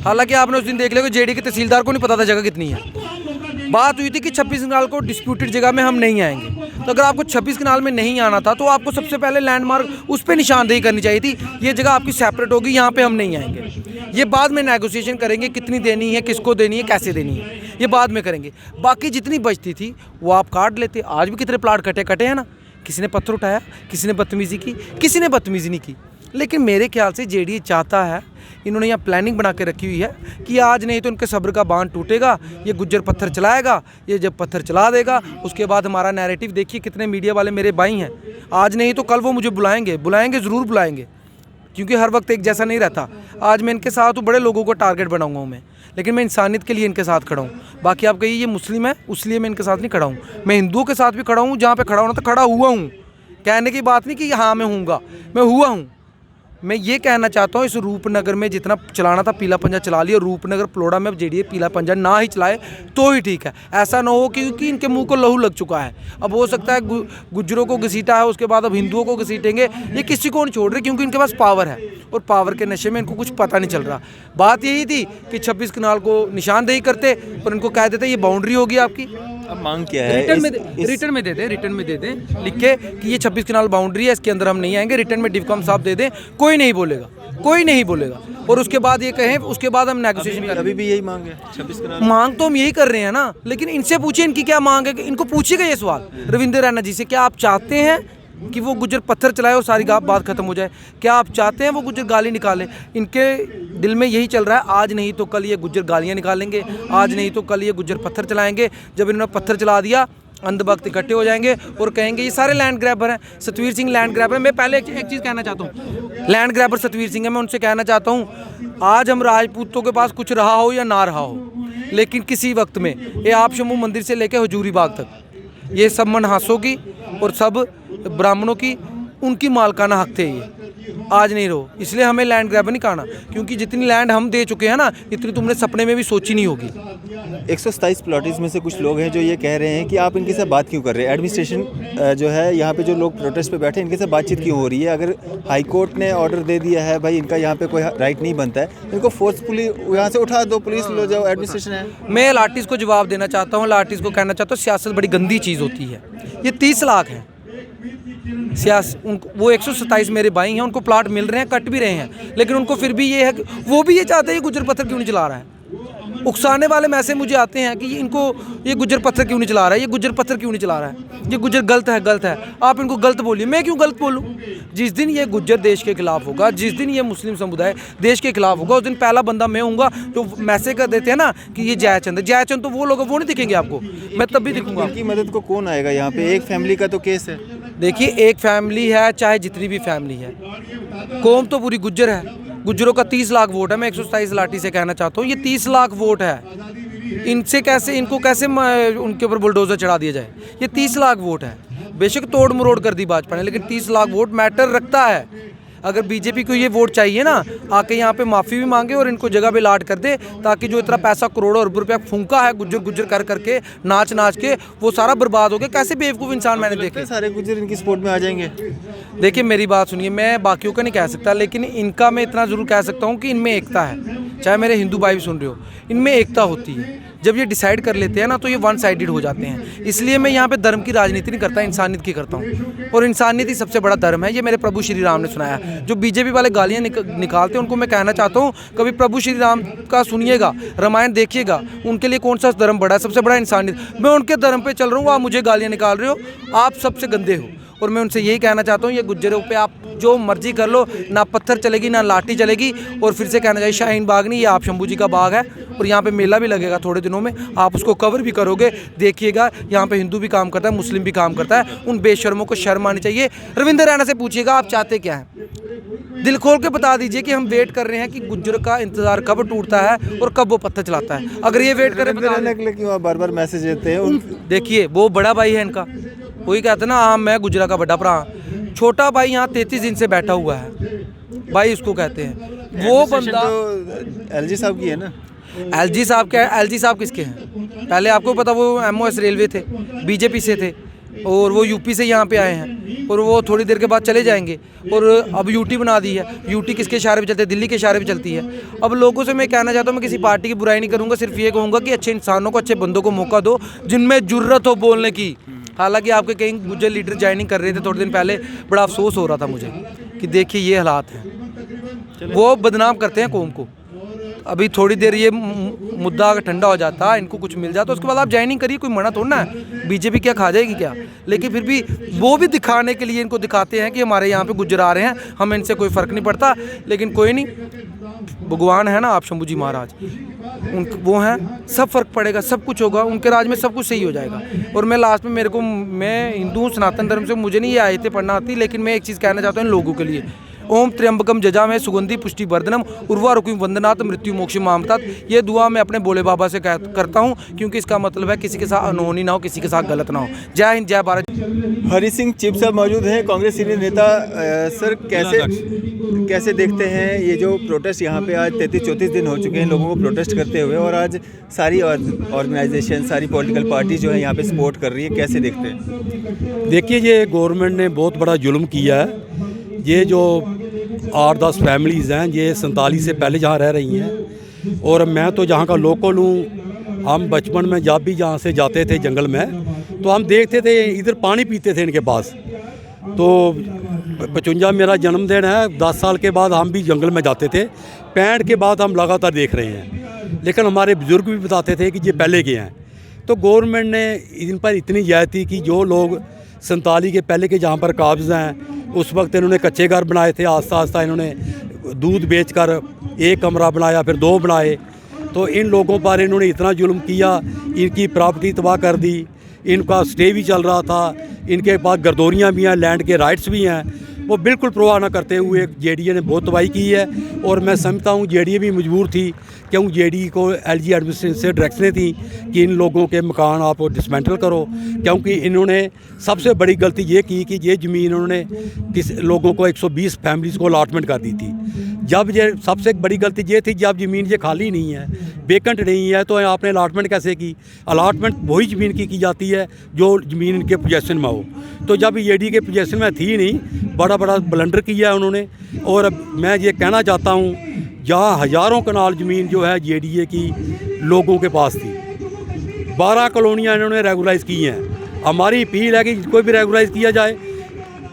हालांकि आपने उस दिन देख लिया कि जेडी के तहसीलदार को नहीं पता था जगह कितनी है। बात हुई थी कि 26 कनाल को डिस्प्यूटेड जगह में हम नहीं आएंगे। तो अगर आपको 26 कनाल में नहीं आना था तो आपको सबसे पहले लैंडमार्क उस पर निशानदेही करनी चाहिए थी, ये जगह आपकी सेपरेट होगी, यहाँ पे हम नहीं आएंगे। ये बाद में नेगोशिएशन करेंगे, कितनी देनी है, किसको देनी है, कैसे देनी है, ये बाद में करेंगे। बाकी जितनी बचती थी वो आप काट लेते। आज भी कितने प्लाट कटे हैं ना। किसी ने पत्थर उठाया, किसी ने बदतमीज़ी की, किसी ने बदतमीज़ी नहीं की। लेकिन मेरे ख्याल से जेडीए चाहता है, इन्होंने यहाँ प्लानिंग बना के रखी हुई है कि आज नहीं तो इनके सब्र का बांध टूटेगा, ये गुज्जर पत्थर चलाएगा। ये जब पत्थर चला देगा उसके बाद हमारा नैरेटिव देखिए, कितने मीडिया वाले मेरे भाई हैं, आज नहीं तो कल वो मुझे बुलाएंगे, ज़रूर बुलाएंगे, क्योंकि हर वक्त एक जैसा नहीं रहता। आज मैं इनके साथ हूँ, बड़े लोगों को टारगेट बनाऊंगा हूँ मैं, लेकिन मैं इंसानियत के लिए इनके साथ खड़ा हूँ। बाकी आप कहिए ये मुस्लिम है, उसलिए मैं इनके साथ नहीं खड़ा हूँ। मैं हिंदुओं के साथ भी खड़ा हूँ, जहाँ पे खड़ा होना तो खड़ा हुआ हूँ। कहने की बात नहीं कि हाँ मैं हूँगा, मैं हुआ हूँ। मैं ये कहना चाहता हूँ, इस रूपनगर में जितना चलाना था पीला पंजा चला लिया। रूपनगर प्लोड़ा में अब जेडीए पीला पंजा ना ही चलाए तो ही ठीक है। ऐसा ना हो क्योंकि इनके मुंह को लहू लग चुका है। अब हो सकता है गुज्जरों को घसीटा है, उसके बाद अब हिंदुओं को घसीटेंगे। ये किसी को नहीं छोड़ रहे, क्योंकि इनके पास पावर है और पावर के नशे में इनको कुछ पता नहीं चल रहा। बात यही थी कि 26 कनाल को निशानदेही करते और इनको कह देते ये बाउंड्री होगी आपकी। अब मांग क्या है? रिटर्न में दे दें लिख के कि ये 26 कनाल बाउंड्री है, इसके अंदर हम नहीं आएंगे। रिटर्न में डिवकॉम साहब दे दें, कोई नहीं बोलेगा। और उसके बाद ये कहें, उसके बाद हम नेगोशिएशन करें। अभी भी यही मांग है 26 कनाल। मांग तो हम यही कर रहे हैं ना, लेकिन इनसे पूछिए इनकी क्या मांग है। इनको पूछिएगा ये सवाल रविंदर रैना जी से, क्या आप चाहते हैं कि वो गुज्जर पत्थर चलाए और सारी बात ख़त्म हो जाए? क्या आप चाहते हैं वो गुज्जर गाली निकाले? इनके दिल में यही चल रहा है, आज नहीं तो कल ये गुज्जर गालियाँ निकालेंगे, आज नहीं तो कल ये गुज्जर पत्थर चलाएँगे। जब इन्होंने पत्थर चला दिया, अंधभक्त इकट्ठे हो जाएंगे और कहेंगे ये सारे लैंड ग्रैबर हैं। सतवीर सिंह लैंड ग्रैबर है। मैं पहले एक चीज़ कहना चाहता हूँ, लैंड ग्रैबर सतवीर सिंह है। मैं उनसे कहना चाहता हूँ, आज हम राजपूतों के पास कुछ रहा हो या ना रहा हो, लेकिन किसी वक्त में ये आप शंभू मंदिर से लेकर हजूरी बाग तक ये सब मनहासों की और सब ब्राह्मणों की, उनकी मालकाना हक थे। ये आज नहीं रहो, इसलिए हमें लैंड ग्रैबर नहीं कहना, क्योंकि जितनी लैंड हम दे चुके हैं ना, इतनी तुमने सपने में भी सोची नहीं होगी। 127 प्लॉटीज में से कुछ लोग हैं जो ये कह रहे हैं कि आप इनके साथ बात क्यों कर रहे हैं? एडमिनिस्ट्रेशन जो है यहाँ पे जो लोग प्रोटेस्ट पे बैठे हैं, इनके साथ बातचीत क्यों हो रही है? अगर हाई कोर्ट ने ऑर्डर दे दिया है भाई इनका यहाँ पे कोई राइट नहीं बनता है, इनको फोर्सफुली यहाँ से उठा दो, पुलिस लो जाओ, एडमिनिस्ट्रेशन है। मैं लाठीज़ को जवाब देना चाहता हूँ, लाठीज़ को कहना चाहता हूँ सियासत बड़ी गंदी चीज़ होती है। ये 30 लाख हैं वो 127 मेरे भाई हैं, उनको प्लाट मिल रहे हैं, कट भी रहे हैं, लेकिन उनको फिर भी ये है कि वो भी ये चाहते हैं ये गुज्जर पत्थर क्यों नहीं चला रहा है। उकसाने वाले मैसेज मुझे आते हैं कि इनको ये गुज्जर पत्थर क्यों नहीं चला रहा है, ये गुज्जर पत्थर क्यों नहीं चला रहा है, ये गुज्जर गलत है, गलत है। आप इनको गलत बोलिए, मैं क्यों गलत बोलूँ? जिस दिन ये गुज्जर देश के खिलाफ होगा, जिस दिन ये मुस्लिम समुदाय देश के खिलाफ होगा, उस दिन पहला बंदा मैं हूँगा जो मैसेज कर देते हैं ना कि ये जयचंद है। जयचंद तो वो लोग वो नहीं दिखेंगे आपको, मैं तब भी दिखूंगा। इनकी मदद को कौन आएगा? यहाँ पे एक फैमिली का तो केस है। देखिए, एक फैमिली है, चाहे जितनी भी फैमिली है, कौम तो पूरी गुज्जर है। गुज्जरों का 30 लाख वोट है। मैं 127 लाठी से कहना चाहता हूँ, ये 30 लाख वोट है, इनसे कैसे, इनको कैसे उनके ऊपर बुलडोजर चढ़ा दिया जाए? ये 30 लाख वोट है। बेशक तोड़ मरोड़ कर दी भाजपा ने, लेकिन 30 लाख वोट मैटर रखता है। अगर बीजेपी को ये वोट चाहिए ना, आके यहाँ पे माफ़ी भी मांगे और इनको जगह पे लाट कर दे, ताकि जो इतना पैसा करोड़ों अरब रुपया फूंका है गुज्जर गुज्जर कर करके, नाच नाच के, वो सारा बर्बाद हो गया। कैसे बेवकूफ़ इंसान मैंने देखे। सारे गुज्जर इनकी सपोर्ट में आ जाएंगे। देखिए मेरी बात सुनिए, मैं बाकियों का नहीं कह सकता, लेकिन इनका मैं इतना ज़रूर कह सकता हूँ कि इनमें एकता है। चाहे मेरे हिंदू भाई भी सुन रहे हो, इनमें एकता होती है। जब ये डिसाइड कर लेते हैं ना, तो ये वन साइडेड हो जाते हैं। इसलिए मैं यहाँ पे धर्म की राजनीति नहीं करता, इंसानियत की करता हूँ, और इंसानियत ही सबसे बड़ा धर्म है। ये मेरे प्रभु श्री राम ने सुनाया। जो बीजेपी वाले गालियाँ निकालते हैं, उनको मैं कहना चाहता हूँ, कभी प्रभु श्री राम का सुनिएगा, रामायण देखिएगा, उनके लिए कौन सा धर्म बड़ा है? सबसे बड़ा इंसानियत। मैं उनके धर्म पे चल रहा हूँ, आप मुझे गालियाँ निकाल रहे हो, आप सबसे गंदे हो। और मैं उनसे यही कहना चाहता हूँ, ये गुज्जरों पे आप जो मर्जी कर लो, ना पत्थर चलेगी ना लाठी चलेगी। और फिर से कहना चाहिए, शाहीन बाग नहीं, ये आप शंभू जी का बाग है, और यहाँ पे मेला भी लगेगा थोड़े दिनों में, आप उसको कवर भी करोगे, देखिएगा। यहाँ पे हिंदू भी काम करता है, मुस्लिम भी काम करता है। उन बेशर्मों को शर्म आनी चाहिए। रविंद्र रैना से पूछिएगा आप चाहते क्या हैं, दिल खोल के बता दीजिए कि हम वेट कर रहे हैं कि गुज्जर का इंतजार कब टूटता है और कब वो पत्थर चलाता है। अगर ये वेट करें, क्यों आप बार बार मैसेज देते हैं? देखिए वो बड़ा भाई है इनका, वही कहते हैं ना, हाँ मैं गुजरा का बड़ा भरा। छोटा भाई यहाँ 33 दिन से बैठा हुआ है, भाई उसको कहते हैं। वो बंदा तो एलजी साहब की है ना। एलजी साहब क्या है? एलजी साहब किसके हैं? पहले आपको पता, वो एमओएस रेलवे थे, बीजेपी से थे, और वो यूपी से यहाँ पे आए हैं, और वो थोड़ी देर के बाद चले जाएंगे। और अब यूटी बना दी है। यूटी किसके इशारे पे चलती है? दिल्ली के इशारे पे चलती है। अब लोगों से मैं कहना चाहता हूँ, मैं किसी पार्टी की बुराई नहीं करूँगा, सिर्फ ये कहूँगा कि अच्छे इंसानों को, अच्छे बंदों को मौका दो, जिनमें जुर्रत हो बोलने की। हालांकि आपके कई गुज्जर लीडर ज्वाइनिंग कर रहे थे थोड़े दिन पहले, बड़ा अफसोस हो रहा था मुझे कि देखिए ये हालात हैं, वो बदनाम करते हैं कौम को। अभी थोड़ी देर ये मुद्दा अगर ठंडा हो जाता, इनको कुछ मिल जाता, उसके बाद आप ज्वाइनिंग करिए, कोई मना थोड़ा है। बीजेपी क्या खा जाएगी क्या? लेकिन फिर भी वो भी दिखाने के लिए इनको दिखाते हैं कि हमारे यहाँ पे गुज्जर आ रहे हैं, हमें इनसे कोई फ़र्क नहीं पड़ता। लेकिन कोई नहीं, भगवान है ना आप शंभू जी महाराज, वो हैं, सब फ़र्क पड़ेगा, सब कुछ होगा, उनके राज में सब कुछ सही हो जाएगा। और मैं लास्ट में, मैं हिंदू हूँ, सनातन धर्म से, मुझे नहीं ये आयतें पढ़ना आती, लेकिन मैं एक चीज़ कहना चाहता हूँ इन लोगों के लिए। ओम त्र्यंबकम जजामहे सुगंधि पुष्टि वर्धनम उर्वारुकम वंदनात् मृत्यु मोक्ष मामतात। ये दुआ मैं अपने भोले बाबा से करता हूँ, क्योंकि इसका मतलब है किसी के साथ अनहोनी ना हो, किसी के साथ गलत ना हो। जय हिंद, जय भारत। हरि सिंह चिप साहब मौजूद हैं, कांग्रेस सीनियर नेता। सर कैसे देखते हैं ये जो प्रोटेस्ट यहाँ पे आज 33-34 दिन हो चुके हैं लोगों को प्रोटेस्ट करते हुए, और आज सारी ऑर्गेनाइजेशन, सारी पॉलिटिकल पार्टी जो है यहाँ पे सपोर्ट कर रही है, कैसे देखते हैं? देखिए, ये गवर्नमेंट ने बहुत बड़ा जुल्म किया है। ये जो 8-10 फैमिलीज़ हैं, ये 47 से पहले जहाँ रह रही हैं, और मैं तो जहाँ का लोकल हूँ। हम बचपन में जब भी जहाँ से जाते थे जंगल में, तो हम देखते थे इधर पानी पीते थे इनके पास। तो 55 मेरा जन्मदिन है, 10 साल के बाद हम भी जंगल में जाते थे। 65 के बाद हम लगातार देख रहे हैं, लेकिन हमारे बुज़ुर्ग भी बताते थे कि ये पहले के हैं। तो गवर्नमेंट ने इन पर इतनी ज्यादती की, जो लोग 47 के पहले के जहाँ पर काब्ज़ हैं उस वक्त इन्होंने कच्चे घर बनाए थे। आस्ता आस्ता इन्होंने दूध बेचकर एक कमरा बनाया, फिर 2 बनाए। तो इन लोगों पर इन्होंने इतना जुल्म किया, इनकी प्रॉपर्टी तबाह कर दी, इनका स्टे भी चल रहा था, इनके पास गर्दोरियाँ भी हैं, लैंड के राइट्स भी हैं। वो बिल्कुल परवाह न करते हुए जेडीए ने बहुत तबाही की है। और मैं समझता हूँ जेडीए भी मजबूर थी, क्यों जेडीए को एलजी एडमिनिस्ट्रेशन से डायरेक्शनें थी कि इन लोगों के मकान आप डिसमेंटल करो, क्योंकि इन्होंने सबसे बड़ी गलती ये की कि ये ज़मीन इन्होंने किस लोगों को 120 फैमिलीज़ को अलाटमेंट कर दी थी। जब ये सबसे बड़ी गलती ये थी, जब ज़मीन ये खाली नहीं है, वेकेंट नहीं है, तो आपने अलाटमेंट कैसे की? अलाटमेंट वही ज़मीन की जाती है जो ज़मीन इनके पोजेसन में हो। तो जब जेडीए के पोजेसन में थी नहीं, बड़ा ब्लंडर किया है उन्होंने। और मैं ये कहना चाहता हूँ, जहाँ हज़ारों कनाल ज़मीन जो है जेडीए की लोगों के पास थी, 12 कॉलोनियाँ इन्होंने रेगुलाइज़ की हैं। हमारी अपील है कि इसको भी रेगुलाइज़ किया जाए।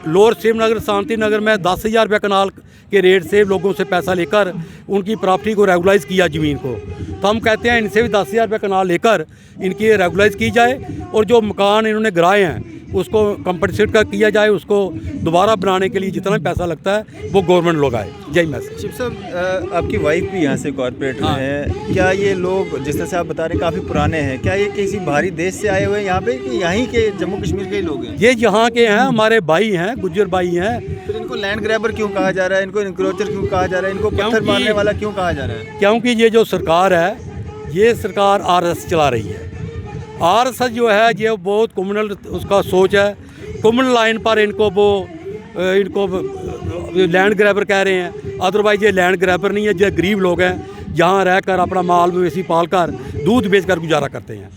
लोअर श्रीनगर, शांति नगर में 10,000 रुपये कनाल के रेट से लोगों से पैसा लेकर उनकी प्रॉपर्टी को रेगुलाइज़ किया ज़मीन को। तो हम कहते हैं इनसे भी 10,000 रुपये कनाल लेकर इनकी रेगुलाइज़ की जाए, और जो मकान इन्होंने गिराए हैं उसको कंपनसेट कर किया जाए, उसको दोबारा बनाने के लिए जितना भी पैसा लगता है वो गवर्नमेंट लोग आए। जय मैसेज। शिव साहब, आपकी वाइफ भी यहाँ से कॉर्पोरेट में है। क्या ये लोग जिस तरह से आप बता रहे हैं काफ़ी पुराने हैं, क्या ये किसी बाहरी देश से आए हुए हैं यहाँ पे, कि यहीं के जम्मू कश्मीर के ही लोग हैं? ये यहाँ के हैं, हमारे भाई हैं, गुज्जर भाई हैं। फिर इनको लैंड ग्रैबर क्यों कहा जा रहा है, इनको इंक्रोचर क्यों कहा जा रहा है, इनको पत्थर मारने वाला क्यों कहा जा रहा है? क्योंकि ये जो सरकार है, ये सरकार आरएसएस चला रही है। आरएसएस जो है ये बहुत कम्युनल उसका सोच है। कम्युनल लाइन पर इनको लैंड ग्रैबर कह रहे हैं। अदरवाइज ये लैंड ग्रैबर नहीं है, जो गरीब लोग हैं जहाँ रहकर अपना माल मवेशी पाल कर दूध बेचकर गुजारा करते हैं।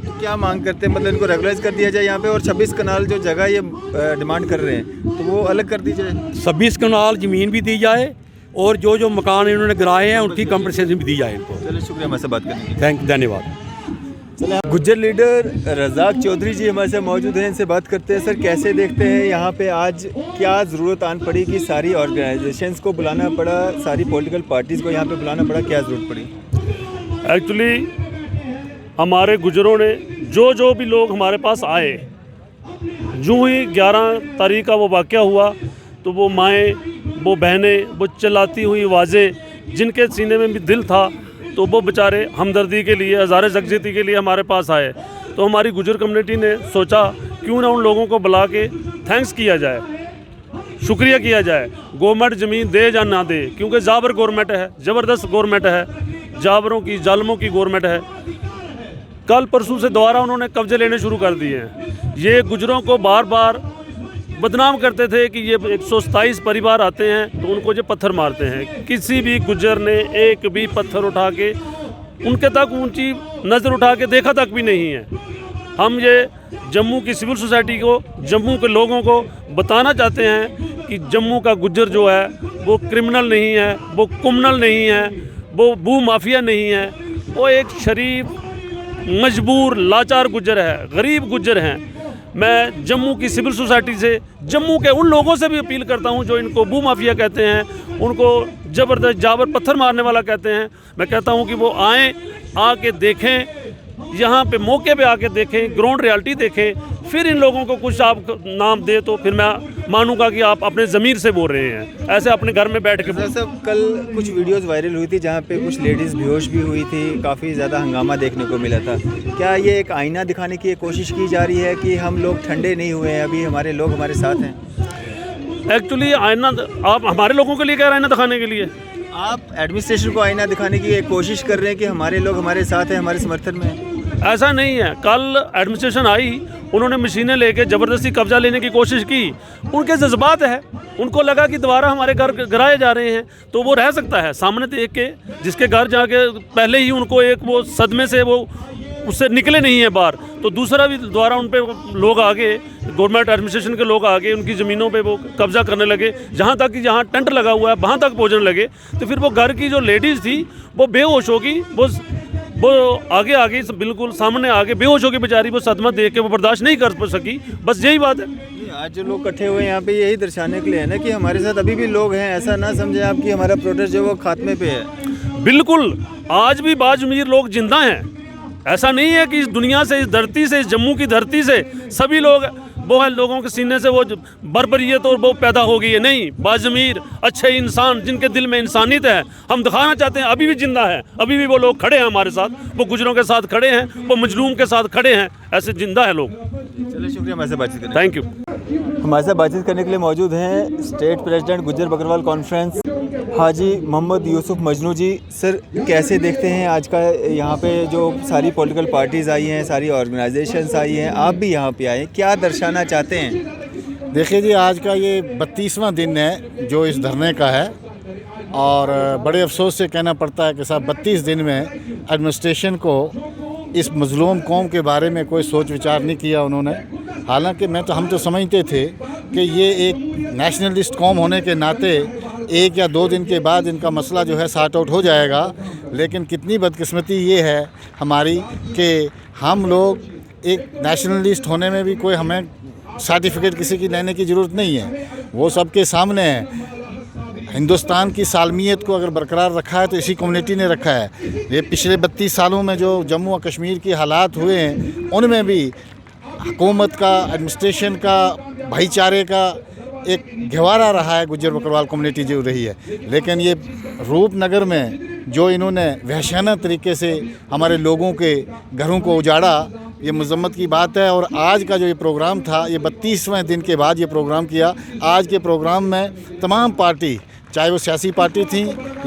तो क्या मांग करते हैं, मतलब इनको रेगुलाइज कर दिया जाए यहाँ पे, और 26 कनाल जो जगह ये डिमांड कर रहे हैं तो वो अलग कर दी जाए। 26 कनाल ज़मीन भी दी जाए, और जो मकान इन्होंने गिराए हैं उनकी कंपनसेशन भी दी जाए इनको। चलिए, शुक्रिया हमारे से बात करने के लिए। धन्यवाद। गुज्जर लीडर रज़ाक चौधरी जी हमारे साथ मौजूद हैं, इनसे बात करते हैं। सर, कैसे देखते हैं यहाँ पे आज क्या ज़रूरत आन पड़ी कि सारी ऑर्गेनाइजेशंस को बुलाना पड़ा, सारी पॉलिटिकल पार्टीज़ को यहाँ पे बुलाना पड़ा, क्या ज़रूरत पड़ी? एक्चुअली हमारे गुजरों ने जो भी लोग हमारे पास आए, जो ही 11 तारीख का वो वाक़या हुआ, तो वो माएँ, वो बहनें, वो चिल्लाती हुई आवाज़ें, जिनके सीने में भी दिल था, तो वो बेचारे हमदर्दी के लिए, हज़ारे जगजीती के लिए हमारे पास आए। तो हमारी गुजर कम्युनिटी ने सोचा क्यों ना उन लोगों को बुला के थैंक्स किया जाए, शुक्रिया किया जाए। गवर्नमेंट ज़मीन दे या ना दे, क्योंकि जाबर गवर्नमेंट है, ज़बरदस्त गवर्नमेंट है, जाबरों की, जालमों की गवर्नमेंट है। कल परसों से दोबारा उन्होंने कब्जे लेने शुरू कर दिए हैं। ये गुजरों को बार बार बदनाम करते थे कि ये 127 परिवार आते हैं तो उनको ये पत्थर मारते हैं। किसी भी गुज्जर ने एक भी पत्थर उठा के उनके तक ऊंची नज़र उठा के देखा तक भी नहीं है। हम ये जम्मू की सिविल सोसाइटी को, जम्मू के लोगों को बताना चाहते हैं कि जम्मू का गुज्जर जो है वो क्रिमिनल नहीं है, वो कुमनल नहीं है, वो भू माफिया नहीं है। वो एक शरीफ, मजबूर, लाचार गुज्जर है, गरीब गुज्जर हैं। मैं जम्मू की सिविल सोसाइटी से, जम्मू के उन लोगों से भी अपील करता हूं जो इनको भू माफिया कहते हैं, उनको ज़बरदस्त जाबर पत्थर मारने वाला कहते हैं। मैं कहता हूं कि वो आएँ, आके देखें, यहाँ पे मौके पे आके देखें, ग्राउंड रियलिटी देखें, फिर इन लोगों को कुछ आप नाम दे तो फिर मैं मानूंगा कि आप अपने ज़मीर से बोल रहे हैं, ऐसे अपने घर में बैठ के। सब कल कुछ वीडियोस वायरल हुई थी जहाँ पे कुछ लेडीज़ बेहोश भी हुई थी, काफ़ी ज़्यादा हंगामा देखने को मिला था। क्या ये एक आईना दिखाने की कोशिश की जा रही है कि हम लोग ठंडे नहीं हुए हैं, अभी हमारे लोग हमारे साथ हैं? एक्चुअली आईना आप हमारे लोगों के लिए कह रहे हैं, आईना दिखाने के लिए? आप एडमिनिस्ट्रेशन को आईना दिखाने की एक कोशिश कर रहे हैं कि हमारे लोग हमारे साथ हैं, हमारे समर्थन में हैं। ऐसा नहीं है। कल एडमिनिस्ट्रेशन आई, उन्होंने मशीनें लेके ज़बरदस्ती कब्जा लेने की कोशिश की। उनके जज्बात है, उनको लगा कि दोबारा हमारे घर गिराए जा रहे हैं तो वो रह सकता है सामने देख के, जिसके घर जाके पहले ही उनको एक वो सदमे से वो उससे निकले नहीं है बाहर, तो दूसरा भी दोबारा उन पे लोग आगे, गवर्नमेंट एडमिनिस्ट्रेशन के लोग आगे उनकी ज़मीनों पे वो कब्जा करने लगे, जहाँ तक कि जहाँ टेंट लगा हुआ है वहाँ तक पहुँचने लगे। तो फिर वो घर की जो लेडीज़ थी वो बेहोश होगी, वो आगे बिल्कुल सामने आगे बेहोश होगी बेचारी, वो सदमा देख के वो बर्दाश्त नहीं कर सकी। बस यही बात है। आज जो लोग इकट्ठे हुए यहाँ पे यही दर्शाने के लिए है ना कि हमारे साथ अभी भी लोग हैं, ऐसा ना समझे आप कि हमारा प्रोटेस्ट जो वो खात्मे पे है। बिल्कुल, आज भी बाज़मीर लोग जिंदा हैं। ऐसा नहीं है कि इस दुनिया से, इस धरती से, इस जम्मू की धरती से सभी लोग वो है लोगों के सीने से वो बर्बरियत और वो पैदा हो गई है। नहीं, बाज़मीर अच्छे इंसान जिनके दिल में इंसानियत है, हम दिखाना चाहते हैं अभी भी जिंदा है, अभी भी वो लोग खड़े हैं हमारे साथ, वो गुजरों के साथ खड़े हैं, वो मजलूम के साथ खड़े हैं, ऐसे जिंदा है लोग। चलिए शुक्रिया हमारे साथ बातचीत करने थैंक यू। हमारे साथ बातचीत करने के लिए मौजूद हैं state president Gujjar Bakarwal conference Haji Mohammad Yusuf Majnu ji. Sir, कैसे देखते हैं आज का यहाँ पे जो सारी पॉलिटिकल पार्टीज़ आई हैं, सारी ऑर्गेनाइजेशंस आई हैं, आप भी यहाँ पे आए, क्या दर्शाना चाहते हैं? देखिए जी, आज का ये 32वां दिन है जो इस धरने का है, और बड़े अफसोस से कहना पड़ता है कि साहब 32 दिन में एडमिनिस्ट्रेशन को इस मज़लूम कौम के बारे में कोई सोच विचार नहीं किया उन्होंने। हालांकि हम तो समझते थे कि ये एक नेशनलिस्ट कौम होने के नाते 1 या 2 दिन के बाद इनका मसला जो है सॉर्ट आउट हो जाएगा, लेकिन कितनी बदकिस्मती ये है हमारी कि हम लोग एक नेशनलिस्ट होने में भी कोई हमें सर्टिफिकेट किसी की लेने की ज़रूरत नहीं है, वो सबके सामने है। हिंदुस्तान की सालमियत को अगर बरकरार रखा है तो इसी कम्युनिटी ने रखा है। ये पिछले 32 सालों में जो जम्मू और कश्मीर के हालात हुए हैं, उनमें भी हुकूमत का, एडमिनिस्ट्रेशन का, भाईचारे का एक गहवारा रहा है, गुज्जर बकरवाल कम्युनिटी जो रही है। लेकिन ये रूपनगर में जो इन्होंने वहशियाना तरीके से हमारे लोगों के घरों को उजाड़ा, ये मज़म्मत की बात है। और आज का जो ये प्रोग्राम था, ये 32वें दिन के बाद ये प्रोग्राम किया। आज के प्रोग्राम में तमाम पार्टी, चाहे वो सियासी पार्टी थी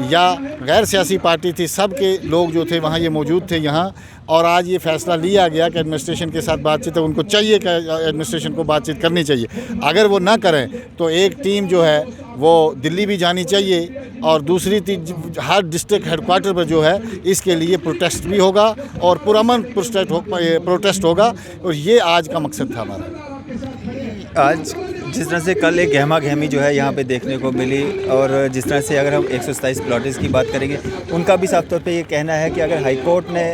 या गैर सियासी पार्टी थी, सब के लोग जो थे वहाँ ये मौजूद थे यहाँ। और आज ये फ़ैसला लिया गया कि एडमिनिस्ट्रेशन के साथ बातचीत है, उनको चाहिए कि एडमिनिस्ट्रेशन को बातचीत करनी चाहिए। अगर वो ना करें तो एक टीम जो है वो दिल्ली भी जानी चाहिए, और दूसरी हर डिस्ट्रिक्ट हेडक्वार्टर पर जो है इसके लिए प्रोटेस्ट भी होगा, और पुरअमन प्रोटेस्ट होगा। और ये आज का मकसद था हमारा। आज जिस तरह से कल एक गहमा गहमी जो है यहाँ पे देखने को मिली, और जिस तरह से अगर हम 127 प्लॉट्स की बात करेंगे, उनका भी साफ तौर पे ये कहना है कि अगर हाई कोर्ट ने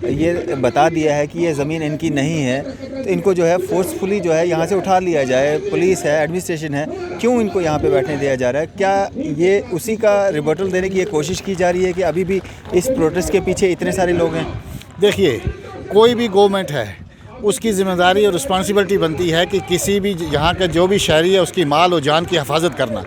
ये बता दिया है कि ये ज़मीन इनकी नहीं है, तो इनको जो है फोर्सफुली जो है यहाँ से उठा लिया जाए। पुलिस है, एडमिनिस्ट्रेशन है, क्यों इनको यहाँ पे बैठने दिया जा रहा है? क्या ये उसी का रिबर्टल देने की ये कोशिश की जा रही है कि अभी भी इस प्रोटेस्ट के पीछे इतने सारे लोग हैं? देखिए, कोई भी गवर्नमेंट है, उसकी ज़िम्मेदारी और रिस्पॉन्सिबिलिटी बनती है कि किसी भी यहाँ का जो भी शहरी है उसकी माल और जान की हिफाजत करना,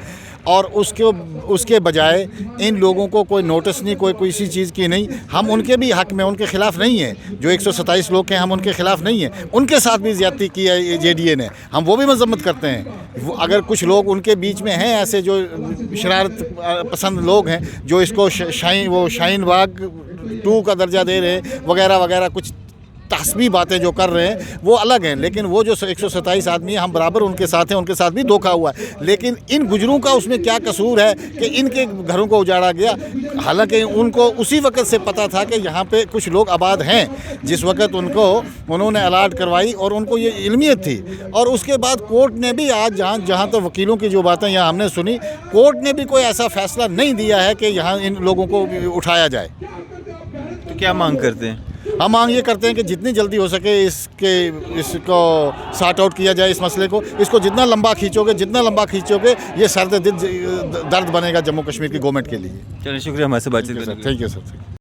और उसके बजाय इन लोगों को कोई नोटिस नहीं, कोई किसी चीज़ की नहीं। हम उनके भी हक़ में, उनके ख़िलाफ़ नहीं है। जो 127 लोग हैं, हम उनके ख़िलाफ़ नहीं है। उनके साथ भी ज़्यादती की है JDA ने, हम वो भी मज़म्मत करते हैं। अगर कुछ लोग उनके बीच में हैं ऐसे जो शरारत पसंद लोग हैं, जो इसको शाहीन बाग 2 का दर्जा दे रहे हैं वगैरह वगैरह, कुछ तहसबी बातें जो कर रहे हैं वो अलग हैं। लेकिन वो जो 127 आदमी हैं, हम बराबर उनके साथ हैं, उनके साथ भी धोखा हुआ है। लेकिन इन गुजरों का उसमें क्या कसूर है कि इनके घरों को उजाड़ा गया? हालांकि उनको उसी वक्त से पता था कि यहाँ पे कुछ लोग आबाद हैं, जिस वक्त उन्होंने अलाट करवाई, और उनको ये इल्मियत थी। और उसके बाद कोर्ट ने भी आज जहाँ तो वकीलों की जो बातें यहाँ हमने सुनी, कोर्ट ने भी कोई ऐसा फैसला नहीं दिया है कि यहाँ इन लोगों को उठाया जाए। तो क्या मांग करते हैं? हम मांग ये करते हैं कि जितनी जल्दी हो सके इसको सॉर्ट आउट किया जाए, इस मसले को। इसको जितना लंबा खींचोगे ये सर्द दर्द बनेगा जम्मू कश्मीर की गवर्नमेंट के लिए। चलिए शुक्रिया हमारे से बातचीत करने के लिए। Thank you sir.